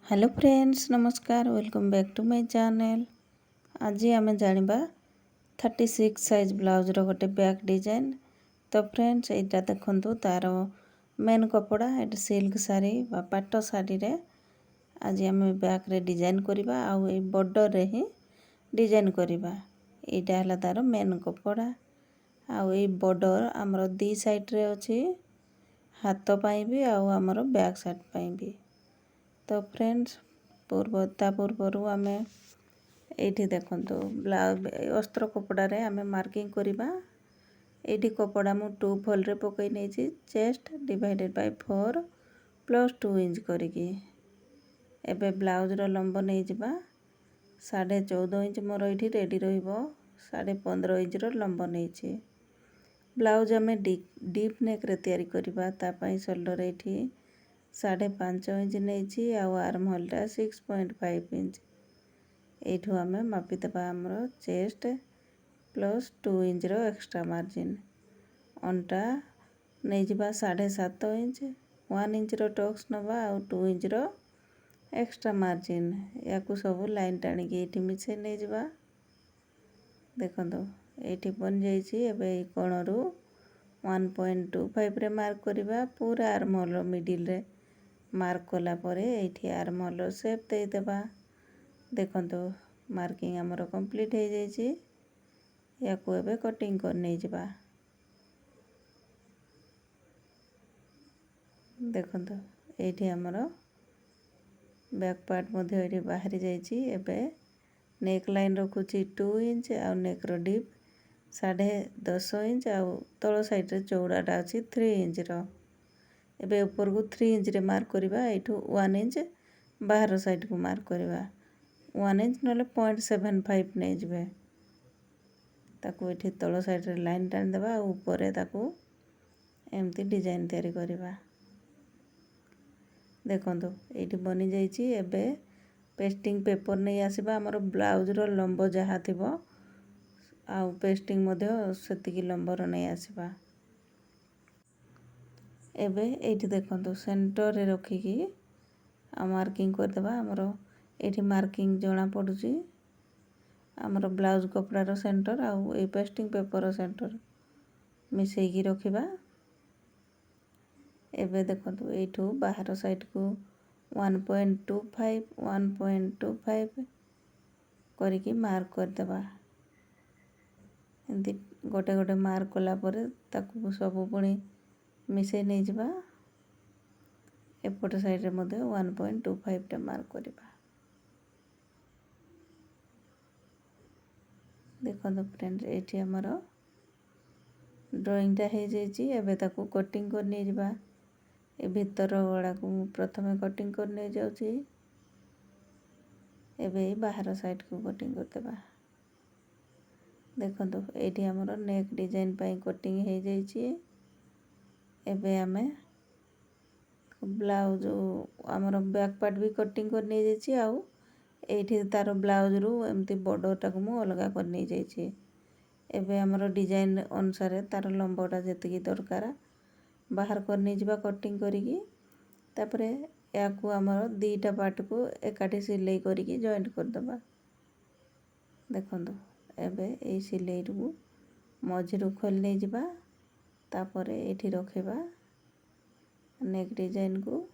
Hello friends नमस्कार welcome back to my channel. आज आम जानिबा 36 साइज ब्लाउज रो गोटे बैक डिजाइन। तो फ्रेंड्स एटा देखंतु तार मेन कपड़ा एटा सिल्क साड़ी बा पाट साड़ी रे आज आम बैक रे डिजाइन करबा आउ ए बॉर्डर रे ही डिजाइन करबा। एटा हला तार मेन कपड़ा आउ ए बॉर्डर हमरो दी साइड रे अछि, हाथ पाई भी आउ हमरो बैक साइड पाई भी। तो फ्रेंड्स पूर्वर आम ये देखो ब्लाउज अस्त्र कपड़ा रे आम मार्किंग करवा। ये कपड़ा मु 2 फोल्ड रे पकई नहीं, chest divided by 4 plus 2 inch करके एबे ब्लाउज रो लंब नहीं जिबा 14.5 इंच मोर ये रेडी रहिबो। 15.5 इंच रो लंब नहीं ब्लाउज आम डीप नेक रे तैयारी करबा। ता पई शोल्डर एठी 5.5 इंच नहीं आउ आर्म होलटा 6.5 इंच। एठू आम मापिदेबा हमरो चेस्ट प्लस 2 इंच रो एक्स्ट्रा मार्जिन। अंटा नहीं जिबा 7.5 इंच, 1 इंच रो टक्स नबा आउ 2 इंच रो एक्स्ट्रा मार्जिन। याकू सब लाइन टाणी के एठी मिसे नहीं जिबा। देखंतु एठी बन जाईची। एबे ए कोणरू 1.25 रे मार्क करबा। पूरा आर्म होल मिडिल रे मार्क कला परे एठी आर्म होल शेप दे देबा। देखंतु मार्किंग हमरो कंप्लीट हो जाईची। याकू एबे कटिंग कर नहीं जिबा। देखंतु एठी हमरो बैक पार्ट मध्ये एठी बाहरी जाईची। एबे नेक लाइन रखुची 2 इंच आउ नेक रो डीप 10.5 इंच आउ तळ साइड रे चौड़ाटा अछि 3 इंच रो। एबे ऊपर को 3 इंच रे मार्क करबा। एठू 1 इंच बाहर साइड को मार्क करबा। 1 इंच नले 0.75 नहीं जिबे। ताकू एठी तळ साइड रे लाइन टान देबा। ऊपर रे ताकू एमती डिजाइन तैयारी करबा। देखंतु एठी बनी जाईची। एबे पेस्टिंग पेपर नहीं आसीबा। हमरो ब्लाउज रो लंब जहा थिबो आउ पेस्टिंग मध्ये सेतिकी लंब रो नहीं आसीबा। एबे एठी देखंतु सेंटर रे रखी की मार्किंग कर देबा। हमरो एठी मार्किंग जणा पडुची हमरो ब्लाउज कपड़ा रो सेंटर आउ ए पेस्टिंग पेपर रो सेंटर मिसेई की रखिबा। एबे देखंतु एठू बाहर साइड को 1.25 करके मार्क कर देबा। एंती गोटे गोटे मार्क कला परे ताकू सब पुणी मिसे नहीं जिबा। एपट साइड रे मध्ये 1.25 टे मार्क करबा। देखो फ्रेंड्स एठी हमरो ड्राइंग टा हे जाईची। एबे ताकू कटिंग कर नहीं जिबा। ए भीतर गळा को प्रथमे कटिंग कर नहीं जाउची। एबे बाहर साइड को कटिंग कर देबा। देखंतु एठी हमरो नेक डिजाइन पई कटिंग हे जाईची। एबे हमें ब्लाउज हमरो बैक पार्ट भी कटिंग कर नहीं जाईची। आउ एठी तार ब्लाउज रु एमती बॉर्डर टाको मु अलगा कर नहीं जाईची। एबे हमरो डिजाइन अनुसार तार लंबटा जेतिकी दरकार बाहर कर नहीं जिबा कटिंग करिकी। तापरे याकू हमरो दीटा पार्ट को एकाठी सिलाई करिकी जॉइंट कर दबा। देखंतु एबे ए सिलाई रु मझिरु खोल नहीं जिबा। तापरे एठी रखेबा नेक डिजाइन को।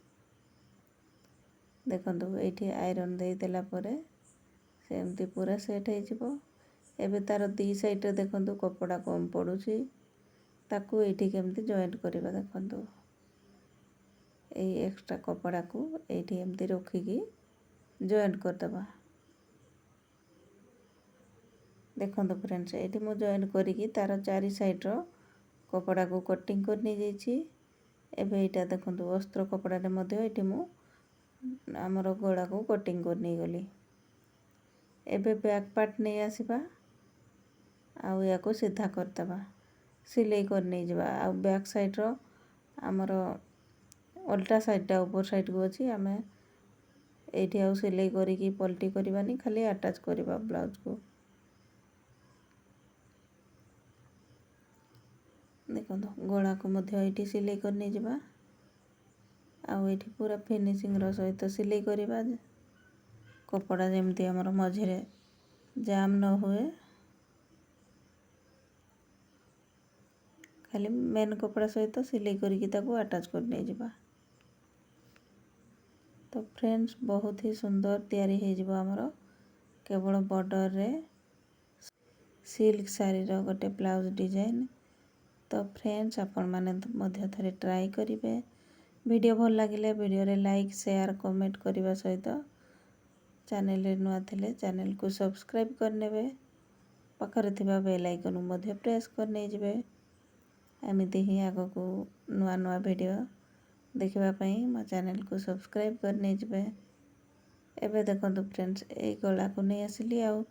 देखंतु एठी आयरन दे देला परे सेमती पूरा सेट हे जिवो। एबे तार दी साइड रे देखंतु कपड़ा कम पडुची ताकू एठी केमती जॉइंट करबा। देखंतु ए एक्स्ट्रा कपड़ा को एठी एमती रखी की जॉइंट कर दबा। देखंतु फ्रेंड्स एठी मु जॉइंट करिकी तार चारि साइड रो कपड़ा को कटिंग कर नहीं जाईची। एबे एटा देखंतु अस्त्र कपड़ा रे मध्ये एठी मु हमरो गळा को कटिंग कर नहीं गली। एबे बैक पार्ट नहीं आसीबा आउ याको सीधा कर दबा। सिलाई कर नहीं जिबा। आउ बैक साइड रो हमरो उल्टा साइड टा ऊपर साइड को अछि। हमें एठी आउ सिलाई करिकी पलटी करबानी, खाली अटैच करबा ब्लाउज को। देखो गला को मध्य एठी सिलाई कर नहीं जिबा। ଆଉ ଏଇଠି ପୁରା ଫିନିସିଂର ସହିତ ସିଲେଇ କରିବା, କପଡ଼ା ଯେମିତି ଆମର ମଝିରେ ଜାମ୍ ନ ହୁଏ। ଖାଲି ମେନ୍ କପଡ଼ା ସହିତ ସିଲେଇ କରିକି ତାକୁ ଆଟାଚ୍ କରି ନେଇଯିବା। ତ ଫ୍ରେଣ୍ଡସ୍, ବହୁତ ହି ସୁନ୍ଦର ତିଆରି ହେଇଯିବ ଆମର କେବଳ ବର୍ଡ଼ରରେ ସିଲ୍କ ଶାଢ଼ୀର ଗୋଟେ ବ୍ଲାଉଜ୍ ଡିଜାଇନ୍। ତ ଫ୍ରେଣ୍ଡସ୍, ଆପଣମାନେ ମଧ୍ୟ ଥରେ ଟ୍ରାଏ କରିବେ। ଭିଡ଼ିଓ ଭଲ ଲାଗିଲେ ଭିଡ଼ିଓରେ ଲାଇକ୍, ସେୟାର, କମେଣ୍ଟ କରିବା ସହିତ ଚ୍ୟାନେଲରେ ନୂଆ ଥିଲେ ଚ୍ୟାନେଲକୁ ସବସ୍କ୍ରାଇବ୍ କରିନେବେ। ପାଖରେ ଥିବା ବେଲ୍ ଆଇକନକୁ ମଧ୍ୟ ପ୍ରେସ୍ କରି ନେଇଯିବେ। ଏମିତି ହିଁ ଆଗକୁ ନୂଆ ନୂଆ ଭିଡ଼ିଓ ଦେଖିବା ପାଇଁ ମୋ ଚ୍ୟାନେଲକୁ ସବସ୍କ୍ରାଇବ୍ କରି ନେଇଯିବେ। ଏବେ ଦେଖନ୍ତୁ ଫ୍ରେଣ୍ଡସ୍, ଏଇ ଗଳାକୁ ନେଇ ଆସିଲି ଆଉ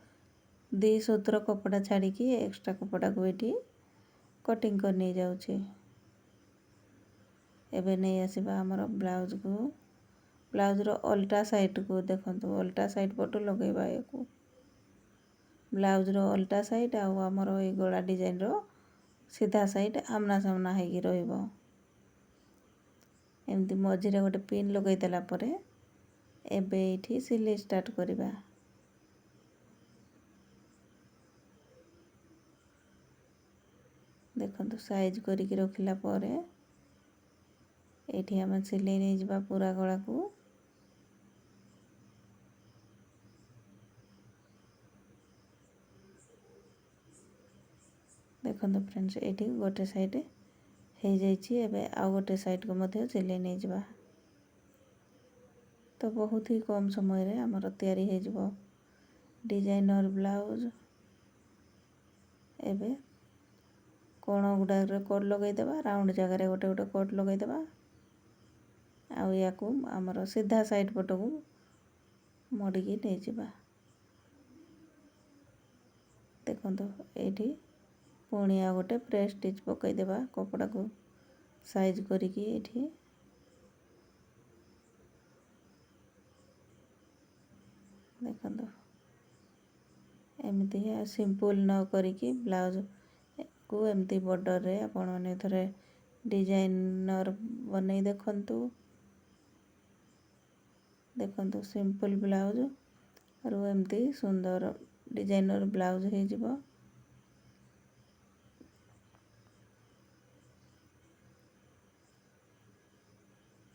2 ସୂତ୍ର କପଡ଼ା ଛାଡ଼ିକି ଏକ୍ସଟ୍ରା କପଡ଼ାକୁ ଏଇଠି କଟିଂ କରି ନେଇଯାଉଛି। ଏବେ ନେଇ ଆସିବା ଆମର ବ୍ଲାଉଜକୁ, ବ୍ଲାଉଜର ଓଲଟା ସାଇଡ଼କୁ ଦେଖନ୍ତୁ, ଓଲଟା ସାଇଡ଼ ପଟୁ ଲଗାଇବା ୟାକୁ। ବ୍ଲାଉଜର ଓଲଟା ସାଇଡ଼ ଆଉ ଆମର ଏଇ ଗଳା ଡିଜାଇନର ସିଧା ସାଇଡ଼ ଆମ୍ନା ସାମ୍ନା ହେଇକି ରହିବ। ଏମିତି ମଝିରେ ଗୋଟେ ପିନ୍ ଲଗାଇ ଦେଲା ପରେ ଏବେ ଏଇଠି ସିଲେଇ ଷ୍ଟାର୍ଟ କରିବା। ଦେଖନ୍ତୁ, ସାଇଜ୍ କରିକି ରଖିଲା ପରେ ଏଇଠି ଆମେ ସିଲେଇ ନେଇଯିବା ପୁରା ଗଳାକୁ। ଦେଖନ୍ତୁ ଫ୍ରେଣ୍ଡସ୍, ଏଇଠି ଗୋଟେ ସାଇଡ଼ ହେଇଯାଇଛି। ଏବେ ଆଉ ଗୋଟେ ସାଇଡ଼କୁ ମଧ୍ୟ ସିଲେଇ ନେଇଯିବା। ତ ବହୁତ ହି କମ୍ ସମୟରେ ଆମର ତିଆରି ହେଇଯିବ ଡିଜାଇନର ବ୍ଲାଉଜ୍। ଏବେ କୋଣ ଗୁଡ଼ାକରେ କଟ୍ ଲଗାଇଦେବା, ରାଉଣ୍ଡ ଜାଗାରେ ଗୋଟେ ଗୋଟେ କଟ୍ ଲଗାଇଦେବା। ଆଉ ୟାକୁ ଆମର ସିଧା ସାଇଡ଼ ପଟକୁ ମୋଡ଼ିକି ନେଇଯିବା। ଦେଖନ୍ତୁ, ଏଇଠି ପୁଣି ଆଉ ଗୋଟେ ପ୍ରେସ୍ ଷ୍ଟିଚ୍ ପକାଇଦେବା କପଡ଼ାକୁ ସାଇଜ୍ କରିକି। ଏଇଠି ଦେଖନ୍ତୁ, ଏମିତି ସିମ୍ପଲ୍ ନ କରିକି ବ୍ଲାଉଜକୁ ଏମିତି ବର୍ଡ଼ରରେ ଆପଣମାନେ ଥରେ ଡିଜାଇନର ବନେଇ ଦେଖନ୍ତୁ। ଦେଖନ୍ତୁ, ସିମ୍ପଲ୍ ବ୍ଲାଉଜରୁ ଏମିତି ସୁନ୍ଦର ଡିଜାଇନର ବ୍ଲାଉଜ୍ ହେଇଯିବ।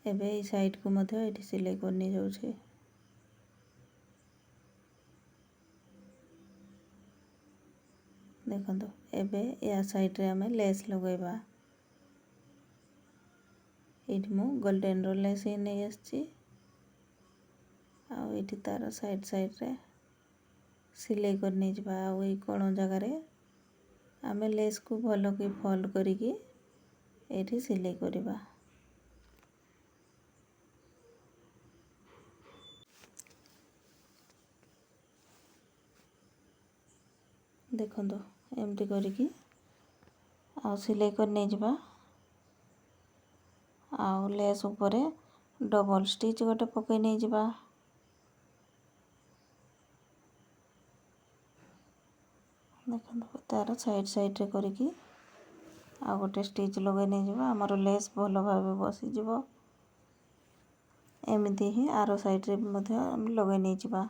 ଏବେ ଏଇ ସାଇଡ଼କୁ ମଧ୍ୟ ଏଇଠି ସିଲେଇ କରି ନେଇଯାଉଛି। ଦେଖନ୍ତୁ, ଏବେ ୟା ସାଇଡ଼ରେ ଆମେ ଲେସ୍ ଲଗାଇବା। ଏଇଠି ମୁଁ ଗୋଲ୍ଡେନର ଲେସ୍ ନେଇ ଆସିଛି। ଆଉ ଏଇଠି ତାର ସାଇଡ଼ରେ ସିଲେଇ କରି ନେଇଯିବା। ଆଉ ଏଇ କୋଣ ଜାଗାରେ ଆମେ ଲେସ୍କୁ ଭଲକି ଫୋଲ୍ଡ କରିକି ଏଇଠି ସିଲେଇ କରିବା। ଦେଖନ୍ତୁ, ଏମିତି କରିକି ଆଉ ସିଲେଇ କରି ନେଇଯିବା। ଆଉ ଲେସ୍ ଉପରେ ଡବଲ୍ ଷ୍ଟିଚ୍ ଗୋଟେ ପକାଇ ନେଇଯିବା। ଦେଖନ୍ତୁ, ତାର ସାଇଡ଼ରେ କରିକି ଆଉ ଗୋଟେ ଷ୍ଟିଚ୍ ଲଗାଇ ନେଇଯିବା। ଆମର ଲେସ୍ ଭଲ ଭାବେ ବସିଯିବ। ଏମିତି ହିଁ ଆର ସାଇଡ଼ରେ ମଧ୍ୟ ଆମେ ଲଗାଇ ନେଇଯିବା।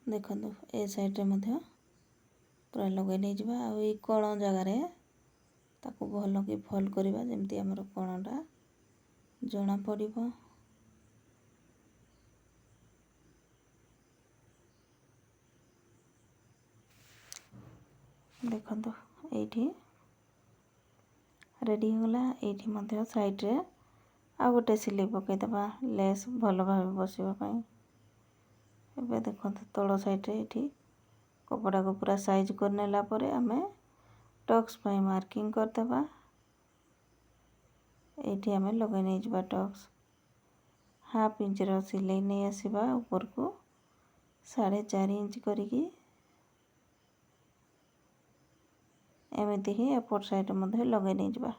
ଦେଖନ୍ତୁ, ଏ ସାଇଡ଼ରେ ମଧ୍ୟ ପୁରା ଲଗାଇ ନେଇଯିବା। ଆଉ ଏଇ କୋଣ ଜାଗାରେ ତାକୁ ଭଲକି ଫୋଲ୍ଡ କରିବା, ଯେମିତି ଆମର କୋଣଟା ଜଣା ପଡ଼ିବ। ଦେଖନ୍ତୁ, ଏଇଠି ରେଡ଼ି ହେଇଗଲା। ଏଇଠି ମଧ୍ୟ ସାଇଡ଼ରେ ଆଉ ଗୋଟେ ସିଲେଇ ପକାଇଦେବା ଲେସ୍ ଭଲ ଭାବେ ବସିବା ପାଇଁ। ଏବେ ଦେଖନ୍ତୁ, ତଳ ସାଇଡ଼ରେ ଏଇଠି କପଡ଼ାକୁ ପୁରା ସାଇଜ୍ କରିନେଲା ପରେ ଆମେ ଟକ୍ସ ପାଇଁ ମାର୍କିଂ କରିଦେବା। ଏଇଠି ଆମେ ଲଗାଇ ନେଇଯିବା ଟକ୍ସ। 1/2 ଇଞ୍ଚର ସିଲେଇ ନେଇ ଆସିବା ଉପରକୁ 4.5 ଇଞ୍ଚ କରିକି। ଏମିତି ହିଁ ଏପଟ ସାଇଡ଼ରେ ମଧ୍ୟ ଲଗାଇ ନେଇଯିବା।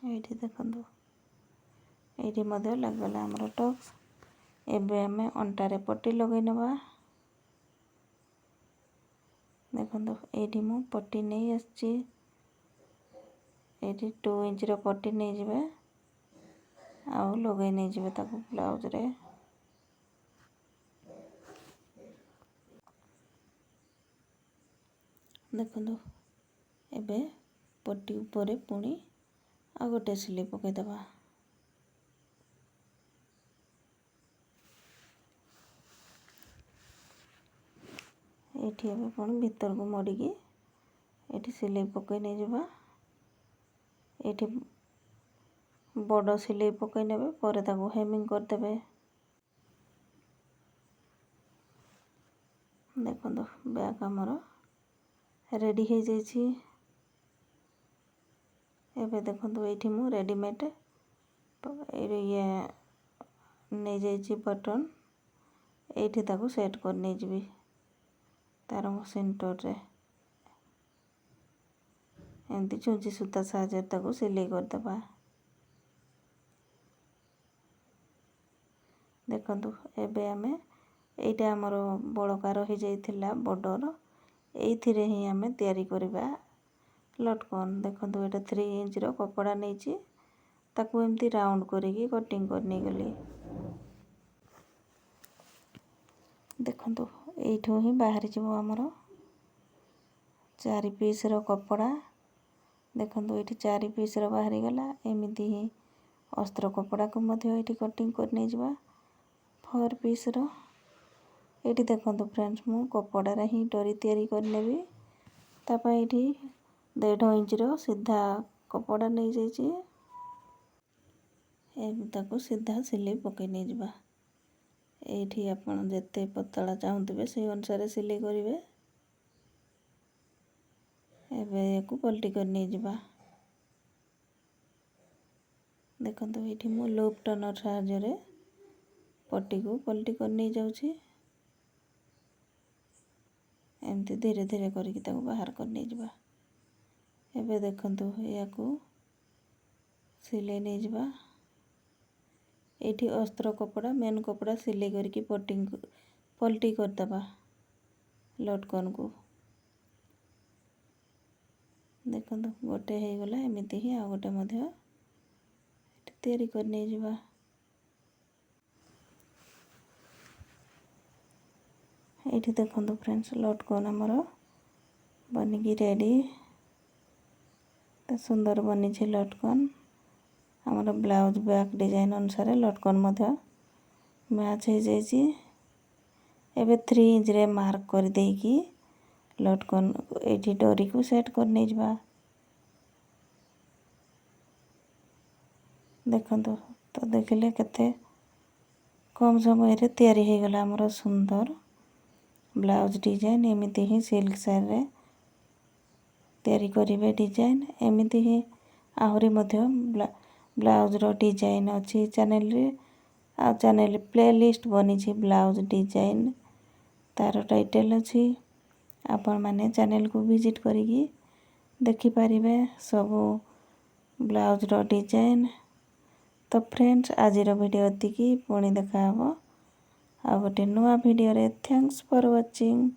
ଏଇଠି ଦେଖନ୍ତୁ, ଏଇଠି ମଧ୍ୟ ଲାଗିଗଲା ଆମର ଟକ୍ସ। एबे आमे अंटारे पट्टी लगै नबा। देखो एठी मु पट्टी नहीं आछि, एठी 2 इंच रो पट्टी नहीं जिवे आउ लगै नहीं जिवे ताकू ब्लाउज रे। देखो एबे पट्टी ऊपर पुणी आ गोटे सिलाई पकई दबा। एठी एबे पुणी भीतर को मोड़ी की एठी सिलाई पकई नहीं जिबा। एठी बड़ सिलाई पकई नेबे परे ताकू हेमिंग कर देबे। देखो बैक हमर रेडी हो जाइछि। एबे देखो एठी मु रेडीमेड ये नहीं जाइछि बटन, एठी ताकू सेट कर नहीं जिबी तार सेंटर रे। एमती चुंची सूता साहाय्य ताकू सिलाई कर दबा। देखो एबे आमे एइटा हमर बड़का रही जाइथिला बॉर्डर, एइथिरे ही आमे तैयारी करिबा लटकन। देखो एटा 3 इंच रो कपड़ा नैछि, ताकू एमती राउंड करिकी कटिंग करनी गली। देखो एइठो ही बाहरी जिवो हमर 4 पीस रो कपड़ा। देखो एठी 4 पीस रो बाहरी गला। एमिति ही अस्त्र कपड़ा को मध्य एठी कटिंग करनी जिबा 4 पीस रो। एठी देखो फ्रेंड्स मु कपड़ा रे ही डोरी तैयारी कर नेबी। तापा एठी 1.5 इंच रो सीधा कपड़ा नहीं जाइछि, एबे ताकू सीधा सिलाई पकई नहीं जिबा। एठी आपण जेते पतला चाहुतबे से अनुसार सिलाई करिवे। एबे याकू पलटी कर नहीं जिबा। देखो एठी मु लूप टर्नर साहाय्य रे पट्टी को पलटी कर नहीं जाउछि। एमती धीरे धीरे करिकी ताकू बाहर कर नहीं जिबा। एबे देखंतु याकू सिलाई नहीं जिबा। एठी अस्त्र कपड़ा मेन कपड़ा सिलाई करके पलटी कर दबा लटकन को। देखो गोटे हो गला, एमिति ही आ गोटे मध्य तैयारी कर नहीं जिबा। एठी देखो फ्रेंड्स लटकन हमर बनिकी रेडी। तो सुंदर बनी छी लटकन। हमर ब्लाउज बैक डिजाइन अनुसार लटकन मध्य मैच हो जाइछि। एबे 3 इंच रे मार्क कर देकी लटकन एठी डोरी को सेट कर नहीं जिबा। देखंतु तो देखिले केते कम समय रे तैयारी हो गला हमर सुंदर ब्लाउज डिजाइन। एमिति ही सिल्क साड़ी रे तैयारी करिवे डिजाइन। एमिति ही आहुरी मध्य ब्लाउज रो डिजाइन अछि चैनल रे। आ चैनल प्लेलिस्ट बनी छी ब्लाउज डिजाइन, तार टाइटल अछि। आपण माने चैनल को विजिट करिकी देखि पारिबे सब ब्लाउज रो डिजाइन। तो फ्रेंड्स आज रो वीडियो एतिकी, पुणी देखा हबो आ गोटे नुआ वीडियो रे। Thanks for watching.